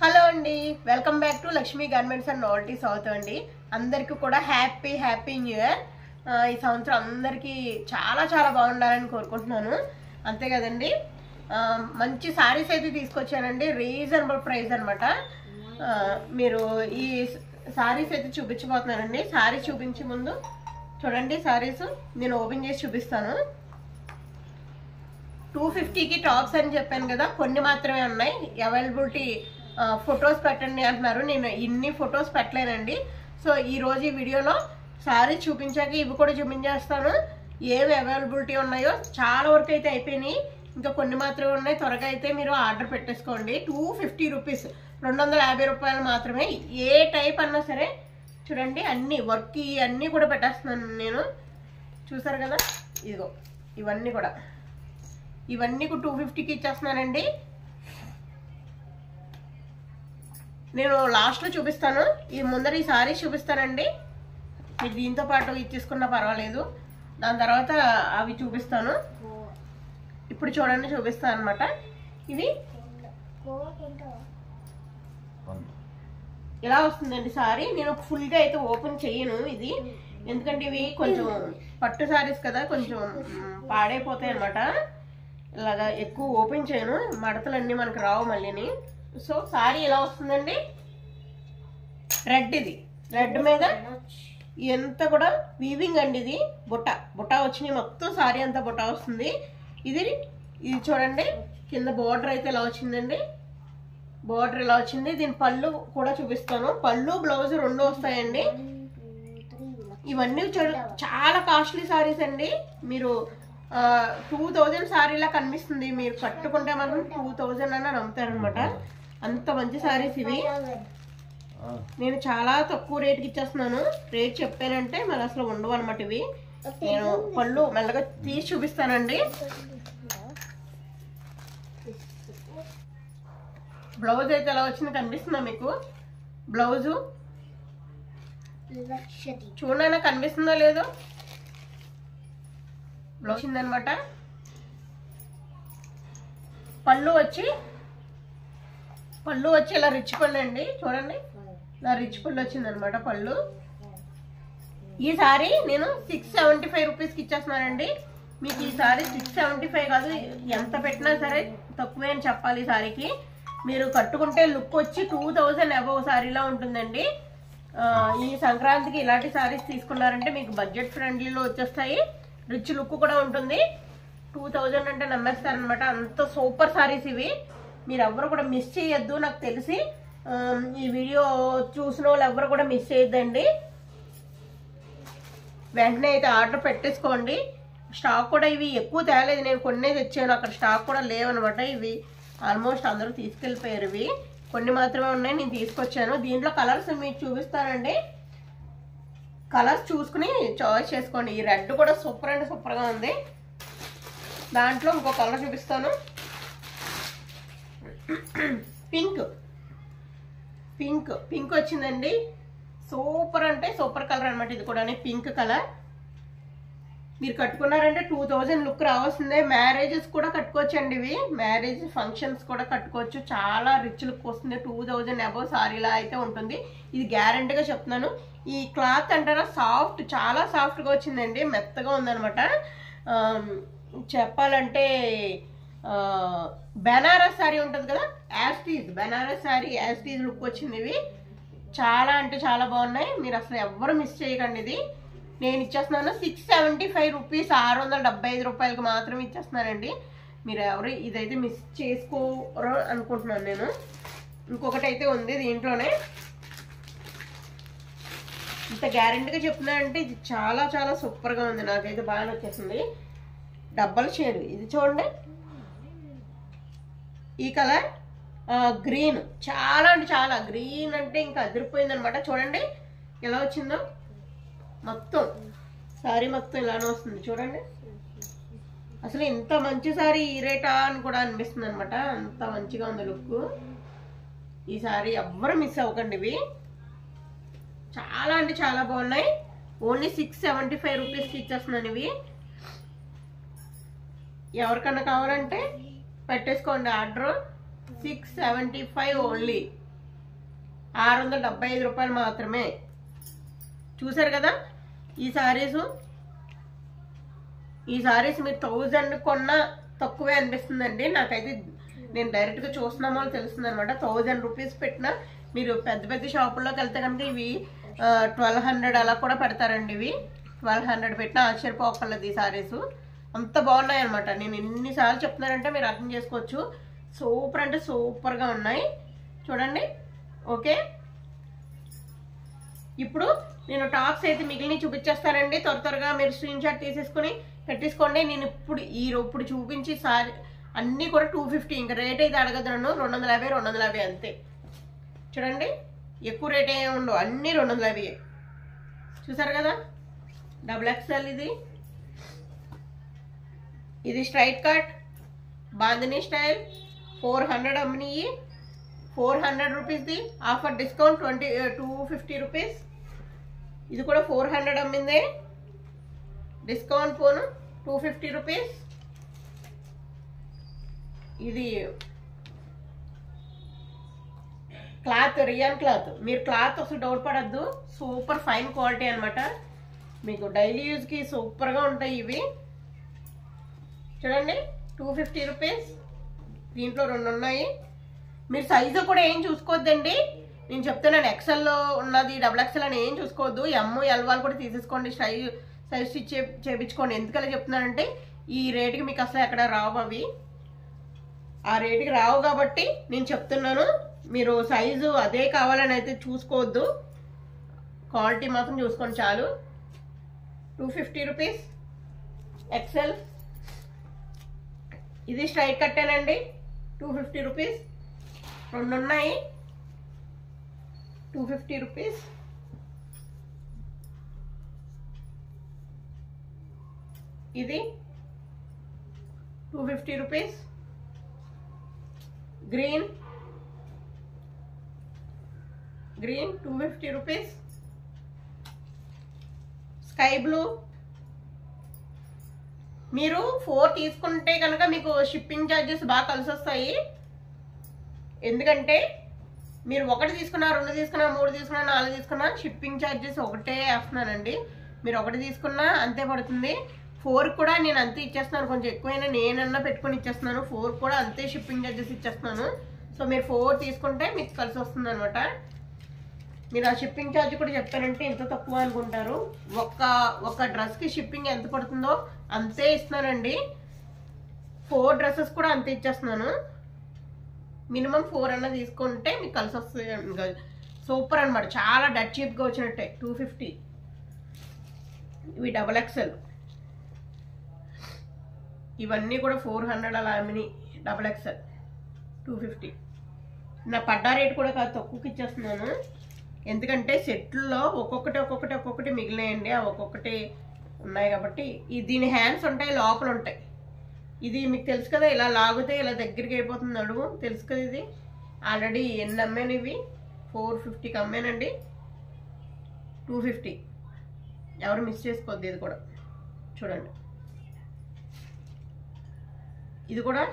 Hello అండి, welcome back to Lakshmi garments and novelty south అండి. అందరికీ కూడా హ్యాపీ న్యూ ఇయర్. ఈ సంవత్సరం అందరికీ చాలా చాలా బాగుండాలని కోరుకుంటున్నాను. అంతే కదండి. మంచి శారీస్ అయితే తీసుకొచ్చానండి, రీజనబుల్ ప్రైస్ అనమాట. మీరు ఈ శారీస్ అయితే చూపించబోతున్నానండి. శారీ చూపించే ముందు చూడండి, శారీస్ నేను ఓపెన్ చేసి చూపిస్తాను. 250కి టాప్స్ అని చెప్పాను కదా, కొన్ని మాత్రమే ఉన్నాయి. అవైలబిలిటీ ఫొటోస్ పెట్టండి అంటున్నారు. నేను ఇన్ని ఫొటోస్ పెట్టలేనండి. సో ఈరోజు ఈ వీడియోలో శారీ చూపించాక ఇవి కూడా చూపించేస్తాను, ఏవి అవైలబిలిటీ ఉన్నాయో. చాలా వరకు అయితే అయిపోయినాయి, ఇంకా కొన్ని మాత్రమే ఉన్నాయి. త్వరగా అయితే మీరు ఆర్డర్ పెట్టేసుకోండి. 250 రూపీస్, 250 రూపాయలు మాత్రమే. ఏ టైప్ అన్నా సరే చూడండి, అన్ని వర్క్ అన్నీ కూడా పెట్టేస్తున్నాను నేను. చూసారు కదా, ఇదిగో ఇవన్నీ కూడా 250కి ఇచ్చేస్తున్నానండి. నేను లాస్ట్లో చూపిస్తాను, ఈ ముందర ఈ సారీ చూపిస్తానండి. మీరు దీంతో పాటు ఇచ్చేసుకున్నా పర్వాలేదు, దాని తర్వాత అవి చూపిస్తాను. ఇప్పుడు చూడండి, చూపిస్తాను అనమాట. ఇవి ఇలా వస్తుందండి సారీ. నేను ఫుల్గా అయితే ఓపెన్ చేయను ఇది, ఎందుకంటే ఇవి కొంచెం పట్టు సారీస్ కదా, కొంచెం పాడైపోతాయి అనమాట. ఇలాగా ఎక్కువ ఓపెన్ చేయను, మడతలన్నీ మనకు రావు మళ్ళీని. సో సారీ ఎలా వస్తుందండి, రెడ్. ఇది రెడ్ మీద ఎంత కూడా వీవింగ్ అండి. ఇది బుట్ట వచ్చినాయి, మొత్తం సారీ అంతా బుట్ట వస్తుంది. ఇది చూడండి, కింద బార్డర్ అయితే ఇలా వచ్చిందండి. బార్డర్ ఇలా వచ్చింది. దీని పళ్ళు కూడా చూపిస్తాను. పళ్ళు బ్లౌజ్ రెండు వస్తాయండి. ఇవన్నీ చాలా కాస్ట్లీ సారీస్ అండి. మీరు 2000 సారీలా కనిపిస్తుంది, మీరు కట్టుకుంటే మాత్రం 2000 అన్న నమ్ముతారనమాట. అంత మంచి సారీస్ ఇవి. నేను చాలా తక్కువ రేట్కి ఇచ్చేస్తున్నాను. రేట్ చెప్పానంటే మరి అసలు ఉండవు అనమాట ఇవి. నేను పళ్ళు మెల్లగా తీసి చూపిస్తానండి. బ్లౌజ్ అయితే ఎలా వచ్చింది కనిపిస్తుందా మీకు? బ్లౌజు చూడైనా కనిపిస్తుందో లేదో, బ్లౌజ్ ఉందనమాట. పళ్ళు వచ్చి ఇలా రిచ్ పళ్ళు అండి. చూడండి, ఇలా రిచ్ పళ్ళు వచ్చిందనమాట పళ్ళు. ఈ సారీ నేను 675 రూపీస్కి ఇచ్చేస్తున్నానండి. మీకు ఈ సారీ 675 కాదు, ఎంత పెట్టినా సరే తక్కువే అని చెప్పాలి. ఈ సారీకి మీరు కట్టుకుంటే లుక్ వచ్చి 2000 అబవ్ సారీలా ఉంటుందండి. ఈ సంక్రాంతికి ఇలాంటి సారీస్ తీసుకున్నారంటే మీకు బడ్జెట్ ఫ్రెండ్లీలో వచ్చేస్తాయి, రిచ్ లుక్ కూడా ఉంటుంది. 2000 అంటే నమ్మేస్తారనమాట. అంత సూపర్ సారీస్ ఇవి. మీరు ఎవరు కూడా మిస్ చేయొద్దు. నాకు తెలిసి ఈ వీడియో చూసిన వాళ్ళు ఎవరు కూడా మిస్ చేయొద్దండి. వెంటనే అయితే ఆర్డర్ పెట్టేసుకోండి. స్టాక్ కూడా ఇవి ఎక్కువ తేలేదు, నేను కొన్ని తెచ్చాను, అక్కడ స్టాక్ కూడా లేవనమాట. ఇవి ఆల్మోస్ట్ అందరూ తీసుకెళ్ళిపోయారు. ఇవి కొన్ని మాత్రమే ఉన్నాయి, నేను తీసుకొచ్చాను. దీంట్లో కలర్స్ మీకు చూపిస్తానండి. కలర్స్ చూసుకుని చాయిస్ చేసుకోండి. ఈ రెడ్ కూడా సూపర్ అంటే సూపర్గా ఉంది. దాంట్లో ఇంకో కలర్ చూపిస్తాను. పింక్ వచ్చిందండి. సూపర్ అంటే సూపర్ కలర్ అనమాట. ఇది కూడా పింక్ కలర్. మీరు కట్టుకున్నారంటే 2000 లుక్ రావాల్సిందే. మ్యారేజెస్ కూడా కట్టుకోవచ్చండి. ఇవి మ్యారేజ్ ఫంక్షన్స్ కూడా కట్టుకోవచ్చు. చాలా రిచ్ లుక్ వస్తుంది. 2000 అబవ్ సారీలా అయితే ఉంటుంది. ఇది గ్యారంటీగా చెప్తున్నాను. ఈ క్లాత్ అంటారా, సాఫ్ట్, చాలా సాఫ్ట్గా వచ్చిందండి, మెత్తగా ఉందనమాట. చెప్పాలంటే బెనారస్ శారీ ఉంటుంది కదా, యాస్టీజ్ బెనారస్ శారీ యాస్టీజ్ లుక్ వచ్చింది. ఇవి చాలా అంటే చాలా బాగున్నాయి. మీరు అసలు ఎవ్వరు మిస్ చేయకండి. ఇది నేను ఇచ్చేస్తున్నాను 675 రూపీస్, 675 రూపాయలకి మాత్రం ఇచ్చేస్తున్నానండి. మీరు ఎవరు ఇదైతే మిస్ చేసుకోరు అనుకుంటున్నాను నేను. ఇంకొకటి అయితే ఉంది దీంట్లోనే, ఇంత గ్యారెంటీగా చెప్తున్నానంటే ఇది చాలా చాలా సూపర్గా ఉంది. నాకైతే బాగా నచ్చేసింది. డబల్ షేడ్ ఇది చూడండి. ఈ కలర్ గ్రీన్, చాలా అంటే చాలా గ్రీన్ అంటే ఇంకా అదిరిపోయింది అనమాట. చూడండి ఎలా వచ్చిందో, మొత్తం సారీ మొత్తం ఇలానే వస్తుంది. చూడండి, అసలు ఇంత మంచి సారీ ఈ రేటా అని కూడా అనిపిస్తుంది అనమాట. అంత మంచిగా ఉంది లుక్. ఈ సారీ ఎవ్వరు మిస్ అవ్వకండి. ఇవి చాలా అంటే చాలా బాగున్నాయి. ఓన్లీ 675 రూపీస్కి ఇచ్చేస్తున్నాను. ఇవి ఎవరికన్నా కావాలంటే పెట్టేసుకోండి ఆర్డర్. 675 ఓన్లీ. 675 రూపాయలు మాత్రమే. చూసారు కదా ఈ సారీస్ మీరు 1000 కొన్నా తక్కువే అనిపిస్తుందండి నాకైతే. నేను డైరెక్ట్గా చూస్తున్నామో తెలుస్తుంది అనమాట. 1000 రూపీస్ పెట్టినా మీరు పెద్ద పెద్ద షాపుల్లోకి వెళ్తే కనుక ఇవి 1200 అలా కూడా పెడతారండి. ఇవి 1200 పెట్టినా ఆశ్చర్యపోకర్లేదు. ఈ సారీస్ అంత బాగున్నాయి అనమాట. నేను ఎన్నిసార్లు చెప్తున్నానంటే మీరు అర్థం చేసుకోవచ్చు. సూపర్ అంటే సూపర్గా ఉన్నాయి చూడండి. ఓకే, ఇప్పుడు నేను టాప్స్ అయితే మిగిలిన చూపించేస్తానండి. త్వరగా మీరు స్క్రీన్ షాట్ తీసేసుకుని పెట్టేసుకోండి. నేను ఇప్పుడు చూపించి సారీ అన్నీ కూడా 250. ఇంకా రేట్ అయితే అడగదు నన్ను. 250 అంతే. చూడండి ఎక్కువ రేట్ ఏమి ఉండవు, అన్నీ 250. చూసారు కదా XXL. ఇది స్ట్రైట్ కట్ బాందినీ స్టైల్ 400 అమ్మినాయి. 400 రూపీస్ది ఆఫర్ డిస్కౌంట్ 250 రూపీస్. ఇది కూడా 400 అమ్మిందే, డిస్కౌంట్ పోను 250 రూపీస్. ఇది క్లాత్ రియాన్ క్లాత్. మీరు క్లాత్ అసలు డౌట్ పడద్దు, సూపర్ ఫైన్ క్వాలిటీ అనమాట. మీకు డైలీ యూజ్కి సూపర్గా ఉంటాయి ఇవి. చూడండి 250 రూపీస్. దీంట్లో 2 ఉన్నాయి. మీరు సైజు కూడా ఏం చూసుకోవద్దండి. నేను చెప్తున్నాను XL ఉన్నది XXL అని ఏం చూసుకోవద్దు. ML వాళ్ళు కూడా తీసేసుకోండి. సైజ్ స్టిచ్ చేయించుకోండి. ఎందుకలా చెప్తున్నానంటే ఈ రేటుకి మీకు అసలు ఎక్కడ రావు. అవి ఆ రేటుకి రావు కాబట్టి నేను చెప్తున్నాను. మీరు సైజు అదే కావాలని అయితే చూసుకోవద్దు, క్వాలిటీ మాత్రం చూసుకోండి చాలు. 250 రూపీస్ XL. ఇది స్ట్రైట్ కట్టేనండి 250 రూపీస్. 2 ఉన్నాయి 250 రూపీస్. ఇది 250 rupees. Green 250 rupees. Sky blue. మీరు 4 తీసుకుంటే కనుక మీకు షిప్పింగ్ ఛార్జెస్ బాగా కలిసి వస్తాయి. ఎందుకంటే మీరు 1 తీసుకున్నా, 2 తీసుకున్నా, 3 తీసుకున్నా, 4 తీసుకున్నా షిప్పింగ్ ఛార్జెస్ ఒకటే వేస్తున్నానండి. మీరు 1 తీసుకున్నా అంతే పడుతుంది. 4 కూడా నేను అంతే ఇచ్చేస్తున్నాను. కొంచెం ఎక్కువైనా నేనన్నా పెట్టుకొని ఇచ్చేస్తున్నాను. 4 కూడా అంతే షిప్పింగ్ ఛార్జెస్ ఇచ్చేస్తున్నాను. సో మీరు 4 తీసుకుంటే మీకు కలిసి వస్తుంది అనమాట. మీరు ఆ షిప్పింగ్ ఛార్జ్ కూడా చెప్తానంటే ఎంత తక్కువ అనుకుంటారు. ఒక డ్రెస్కి షిప్పింగ్ ఎంత పడుతుందో అంతే ఇస్తున్నానండి. 4 డ్రెస్సెస్ కూడా అంతే ఇచ్చేస్తున్నాను. మినిమం 4 అన్న తీసుకుంటే మీకు కలిసి వస్తుంది. సూపర్ అనమాట. చాలా డట్ చీప్గా వచ్చినట్టే. 250. ఇవి XXL. ఇవన్నీ కూడా 400 అలా అమ్మిని. XXL 250. నా పడ్డా రేట్ కూడా కాదు, తక్కువకి ఇచ్చేస్తున్నాను. ఎందుకంటే సెట్లో ఒక్కొక్కటి మిగిలినాయండి. ఆ ఒక్కొక్కటి ఉన్నాయి కాబట్టి. దీని హ్యాండ్స్ ఉంటాయి, లోపల ఉంటాయి. ఇది మీకు తెలుసు కదా, ఇలా లాగితే ఇలా దగ్గరికి అయిపోతుంది అడుగు. తెలుసు కదా, ఇది ఆల్రెడీ ఎన్ని అమ్మాను. ఇవి 450కి అమ్మానండి. 250. ఎవరు మిస్ చేసుకోవద్దు. ఇది కూడా చూడండి. ఇది కూడా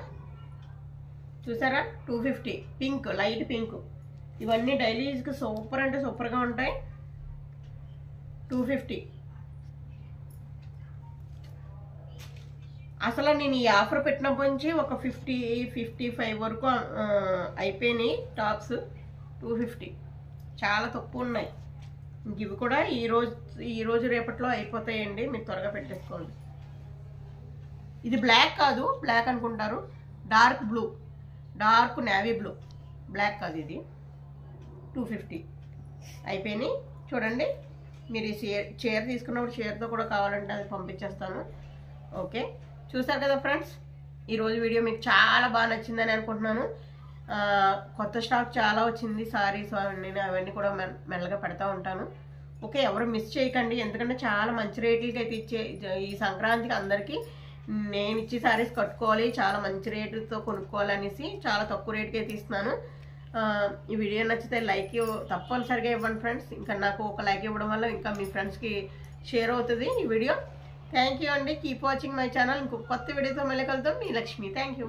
చూసారా 250. Pink, light pink. ఇవన్నీ డైలీ యూజ్కి సూపర్ అంటే సూపర్గా ఉంటాయి. 250. అసలు నేను ఈ ఆఫర్ పెట్టినప్పటి నుంచి ఒక 50-55 వరకు అయిపోయినాయి టాప్స్. 250 చాలా తక్కువ ఉన్నాయి. ఇంక ఇవి కూడా ఈరోజు రేపట్లో అయిపోతాయండి. మీరు త్వరగా పెట్టేసుకోండి. ఇది బ్లాక్ కాదు, బ్లాక్ అనుకుంటారు. Dark blue, dark navy blue, black కాదు ఇది. 250 అయిపోయినాయి. చూడండి, మీరు ఈ చీర తీసుకున్నప్పుడు చీరతో కూడా కావాలంటే అది పంపించేస్తాను. ఓకే, చూసారు కదా ఫ్రెండ్స్, ఈరోజు వీడియో మీకు చాలా బాగా నచ్చిందని అనుకుంటున్నాను. కొత్త స్టాక్ చాలా వచ్చింది. సారీస్ అవన్నీ కూడా మెల్లగా పెడతా ఉంటాను. ఓకే, ఎవరు మిస్ చేయకండి. ఎందుకంటే చాలా మంచి రేట్లకి అయితే ఇచ్చే ఈ సంక్రాంతికి అందరికీ నేను ఇచ్చే సారీస్ కట్టుకోవాలి, చాలా మంచి రేటుతో కొనుక్కోవాలనేసి చాలా తక్కువ రేటుకి అయితే ఇస్తున్నాను. ఈ వీడియో నచ్చితే లైక్ తప్పనిసరిగా ఇవ్వండి ఫ్రెండ్స్. ఇంకా నాకు ఒక లైక్ ఇవ్వడం వల్ల ఇంకా మీ ఫ్రెండ్స్కి షేర్ అవుతుంది ఈ వీడియో. థ్యాంక్ యూ అండి. Keep watching my channel. ఇంకొక కొత్త వీడియోతో మళ్ళీ కలుద్దాం. మీ లక్ష్మి. Thank you.